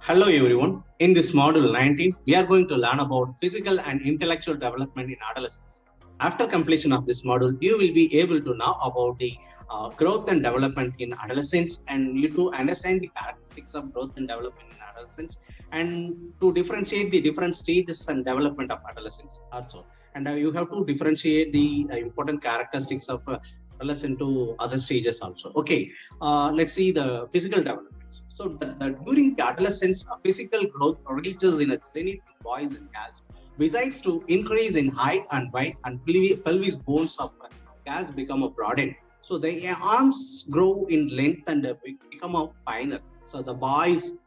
Hello everyone. In this module 19, we are going to learn about physical and intellectual development in adolescence. After completion of this module, you will be able to know about the growth and development in adolescence, and you to understand the characteristics of growth and development in adolescence, and to differentiate the different stages and development of adolescence also. And you have to differentiate the important characteristics of adolescent to other stages also. Okay, let's see the physical development. So during the adolescence, physical growth reaches in its zenith in boys and girls. Besides to increase in height and weight, and pelvis bones of girls become a broadened. So the arms grow in length and become a finer. So the boys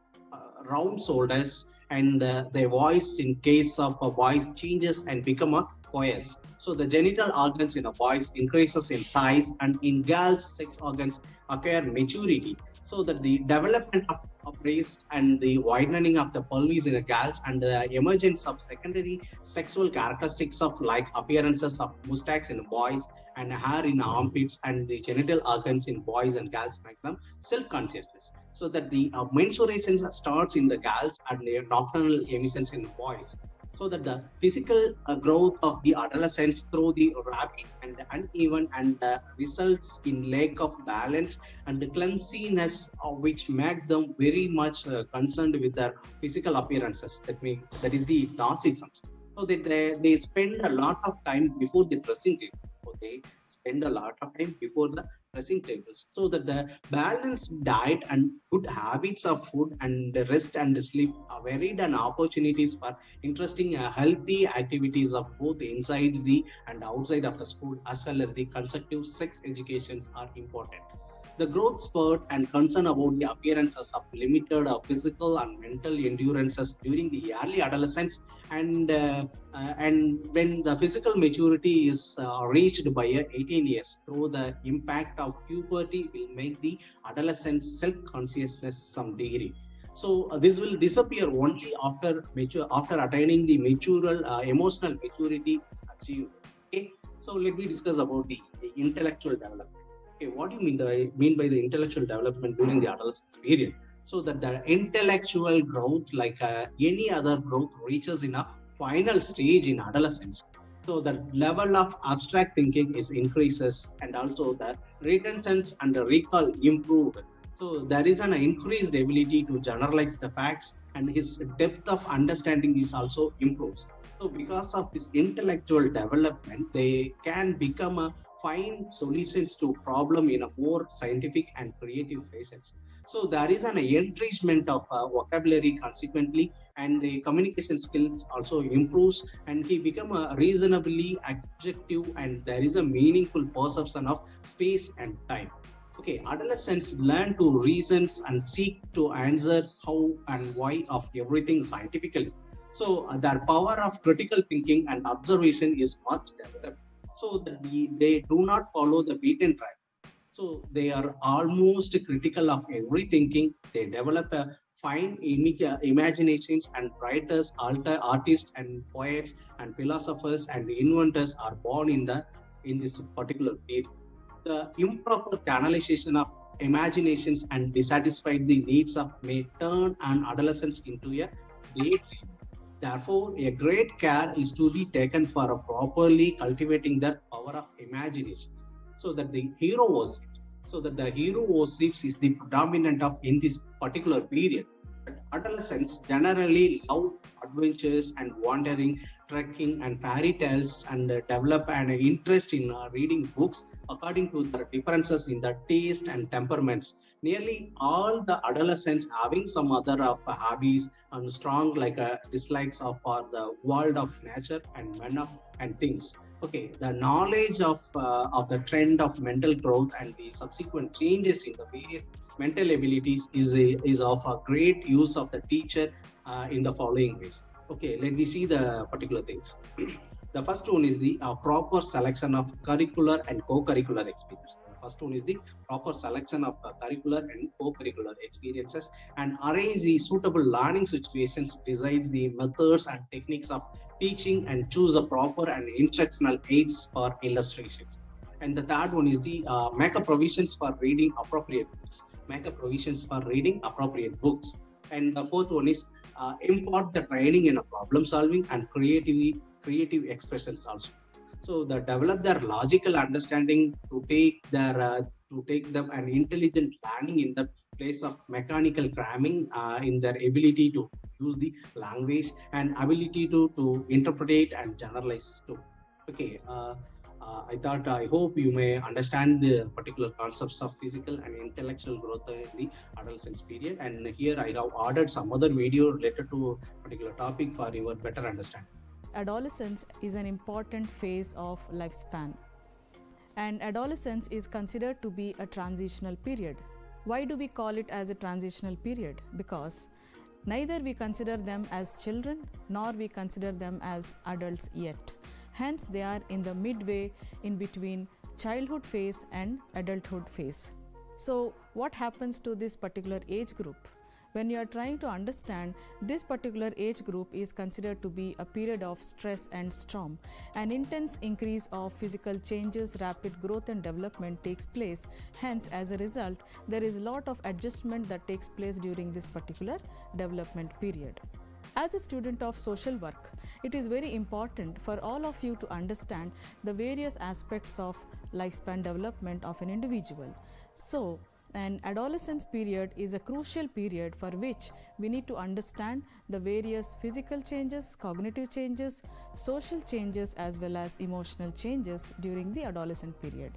round shoulders, and their voice in case of a voice changes and become a voice. So the genital organs in a boys increases in size, and in girls sex organs acquire maturity, so that the development of breast and the widening of the pelvis in the girls, and the emergence of secondary sexual characteristics of like appearances of mustache in boys and hair in armpits, and the genital organs in boys and girls make them self-consciousness, so that the menstruation starts in the girls and the nocturnal emissions in boys, so that the physical growth of the adolescents through the rapid and uneven, and results in lack of balance and the clumsiness, which make them very much concerned with their physical appearances. That is the narcissism. So they spend a lot of time before the dressing table. So they spend a lot of time before the dressing tables, so that the balanced diet and good habits of food and the rest and sleep are varied and opportunities for interesting healthy activities of both inside the and outside of the school, as well as the constructive sex educations are important. The growth spurt and concern about the appearances of limited physical and mental endurances during the early adolescence, and when the physical maturity is reached by 18 years, through the impact of puberty will make the adolescent self-consciousness some degree. So this will disappear only after attaining the mature emotional maturity is achieved. Okay, so let me discuss about the intellectual development. Okay, what do you mean by the intellectual development during the adolescence period? So that the intellectual growth, like any other growth, reaches in a final stage in adolescence. So the level of abstract thinking is increases, and also the retention and the recall improved. So there is an increased ability to generalize the facts, and his depth of understanding is also improves. So because of this intellectual development, they can become a find solutions to problem in a more scientific and creative phases. So there is an enrichment of vocabulary consequently, and the communication skills also improves, and he become a reasonably objective, and there is a meaningful perception of space and time. Okay, adolescents learn to reason and seek to answer how and why of everything scientifically. So their power of critical thinking and observation is much developed, so that they do not follow the beaten track. So they are almost critical of every thinking. They develop a fine imaginations, and writers, artists, and poets, and philosophers, and inventors are born in this particular period. The improper canalization of imaginations and dissatisfied the needs of may turn an adolescence into a daydream. Therefore, a great care is to be taken for properly cultivating the power of imagination, so that the hero was so that the hero worships is the predominant of in this particular period. But adolescents generally love adventures and wandering, trekking, and fairy tales, and develop an interest in reading books according to the differences in the taste and temperaments. Nearly all the adolescents having some other of hobbies and strong like dislikes of for the world of nature and men of and things. Okay, the knowledge of the trend of mental growth and the subsequent changes in the various mental abilities is of a great use of the teacher in the following ways. Okay, let me see the particular things. The first one is the proper selection of curricular and co-curricular experience. The first one is the proper selection of curricular and co-curricular experiences, and arrange the suitable learning situations, decides the methods and techniques of teaching, and choose a proper and instructional aids for illustrations. And the third one is the make a provisions for reading appropriate books. Make a provisions for reading appropriate books. And the fourth one is impart the training in a problem solving and creative expressions also. So they develop their logical understanding to take them an intelligent planning in the place of mechanical cramming, in their ability to use the language and ability to interpret and generalize too. Okay. I hope you may understand the particular concepts of physical and intellectual growth in the adolescence period. And here I have ordered some other video related to a particular topic for your better understanding. Adolescence is an important phase of lifespan, and adolescence is considered to be a transitional period. Why do we call it as a transitional period? Because neither we consider them as children nor we consider them as adults yet. Hence, they are in the midway in between childhood phase and adulthood phase. So, what happens to this particular age group? When you are trying to understand, this particular age group is considered to be a period of stress and storm. An intense increase of physical changes, rapid growth and development takes place. Hence, as a result, there is a lot of adjustment that takes place during this particular development period. As a student of social work, it is very important for all of you to understand the various aspects of lifespan development of an individual. So, an adolescence period is a crucial period for which we need to understand the various physical changes, cognitive changes, social changes, as well as emotional changes during the adolescent period.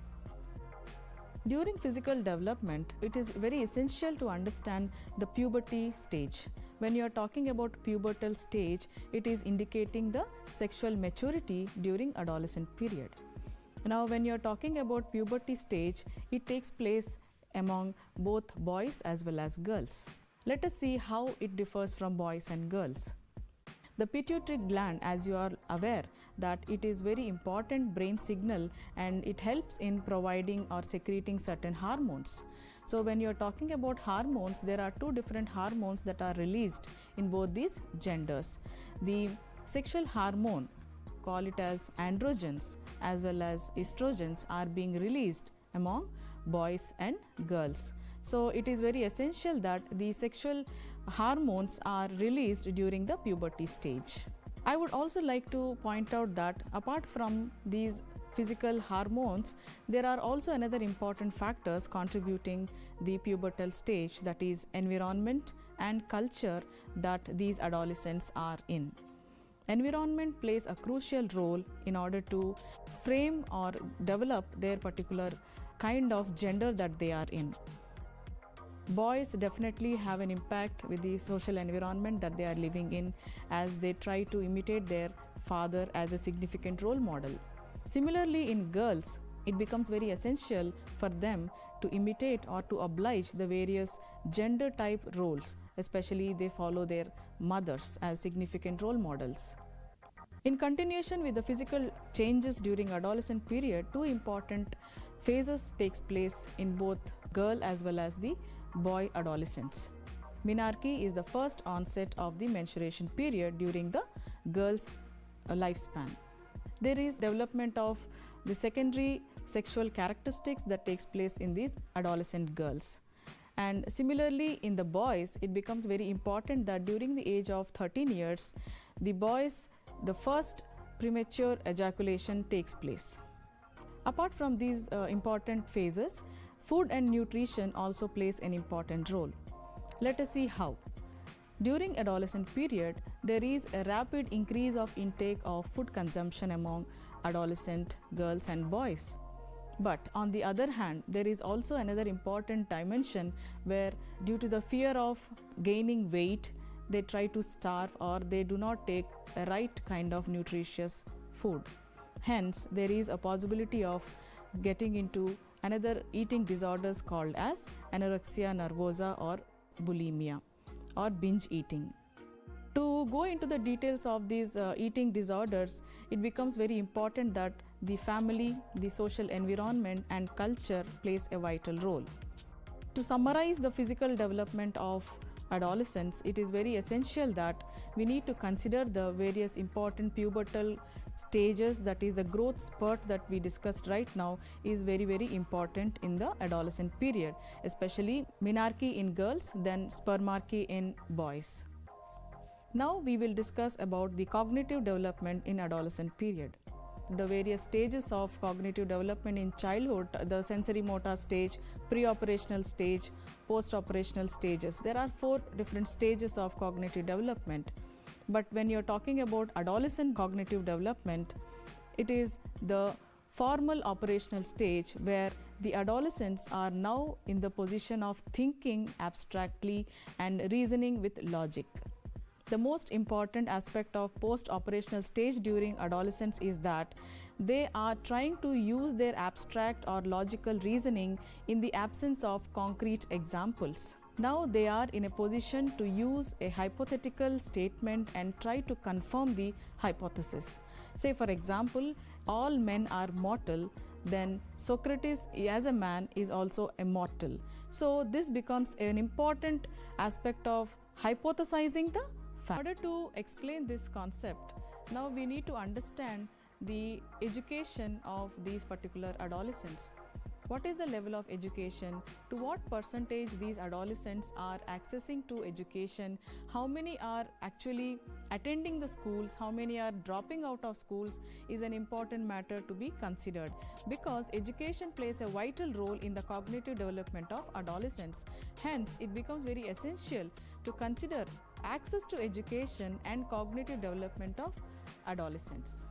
During physical development, it is very essential to understand the puberty stage. When you are talking about pubertal stage, it is indicating the sexual maturity during adolescent period. Now, when you are talking about puberty stage, it takes place among both boys as well as girls. Let us see how it differs from boys and girls. The pituitary gland, as you are aware, that it is very important brain signal and it helps in providing or secreting certain hormones. So when you are talking about hormones, there are two different hormones that are released in both these genders. The sexual hormone, call it as androgens, as well as estrogens, are being released among boys and girls. So it is very essential that the sexual hormones are released during the puberty stage. I would also like to point out that apart from these physical hormones, there are also another important factors contributing the pubertal stage, that is environment and culture that these adolescents are in. Environment plays a crucial role in order to frame or develop their particular kind of gender that they are in. Boys definitely have an impact with the social environment that they are living in, as they try to imitate their father as a significant role model. Similarly, in girls, it becomes very essential for them to imitate or to oblige the various gender type roles, especially they follow their mothers as significant role models. In continuation with the physical changes during adolescent period, two important phases takes place in both girl as well as the boy adolescents. Menarche is the first onset of the menstruation period during the girl's lifespan. There is development of the secondary sexual characteristics that takes place in these adolescent girls. And similarly, in the boys, it becomes very important that during the age of 13 years, the boys, the first premature ejaculation takes place. Apart from these important phases, food and nutrition also plays an important role. Let us see how. During adolescent period, there is a rapid increase of intake of food consumption among adolescent girls and boys. But on the other hand, there is also another important dimension where, due to the fear of gaining weight, they try to starve or they do not take a right kind of nutritious food. Hence, there is a possibility of getting into another eating disorders called as anorexia nervosa or bulimia or binge eating. To go into the details of these eating disorders, it becomes very important that the family, the social environment and culture plays a vital role. To summarize the physical development of adolescents, it is very essential that we need to consider the various important pubertal stages. That is, the growth spurt that we discussed right now is very, very important in the adolescent period, especially menarche in girls, then spermarchy in boys. Now we will discuss about the cognitive development in adolescent period. The various stages of cognitive development in childhood, the sensory motor stage, pre-operational stage, post-operational stages. There are 4 different stages of cognitive development. But when you're talking about adolescent cognitive development, it is the formal operational stage where the adolescents are now in the position of thinking abstractly and reasoning with logic. The most important aspect of post-operational stage during adolescence is that they are trying to use their abstract or logical reasoning in the absence of concrete examples. Now they are in a position to use a hypothetical statement and try to confirm the hypothesis. Say, for example, all men are mortal, then Socrates as a man is also immortal. So this becomes an important aspect of hypothesizing the fact. In order to explain this concept, now we need to understand the education of these particular adolescents. What is the level of education? To what percentage these adolescents are accessing to education? How many are actually attending the schools? How many are dropping out of schools is an important matter to be considered, because education plays a vital role in the cognitive development of adolescents. Hence, it becomes very essential to consider access to education and cognitive development of adolescents.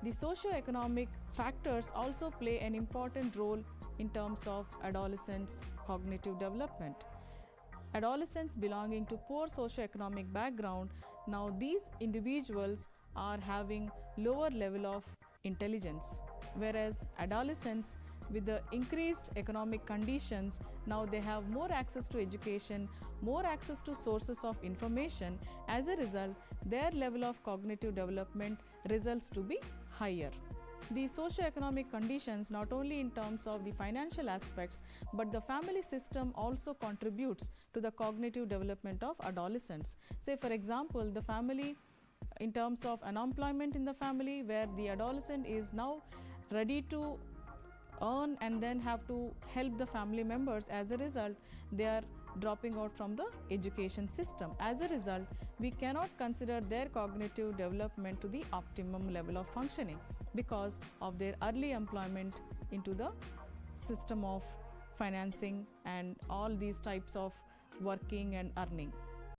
The socio-economic factors also play an important role in terms of adolescents' cognitive development. Adolescents belonging to poor socio-economic background, now these individuals are having lower level of intelligence, whereas adolescents with the increased economic conditions, now they have more access to education, more access to sources of information. As a result, their level of cognitive development results to be higher. The socio-economic conditions, not only in terms of the financial aspects, but the family system also contributes to the cognitive development of adolescents. Say, for example, the family, in terms of unemployment in the family, where the adolescent is now ready to earn and then have to help the family members. As a result, they are dropping out from the education system. As a result, we cannot consider their cognitive development to the optimum level of functioning because of their early employment into the system of financing and all these types of working and earning.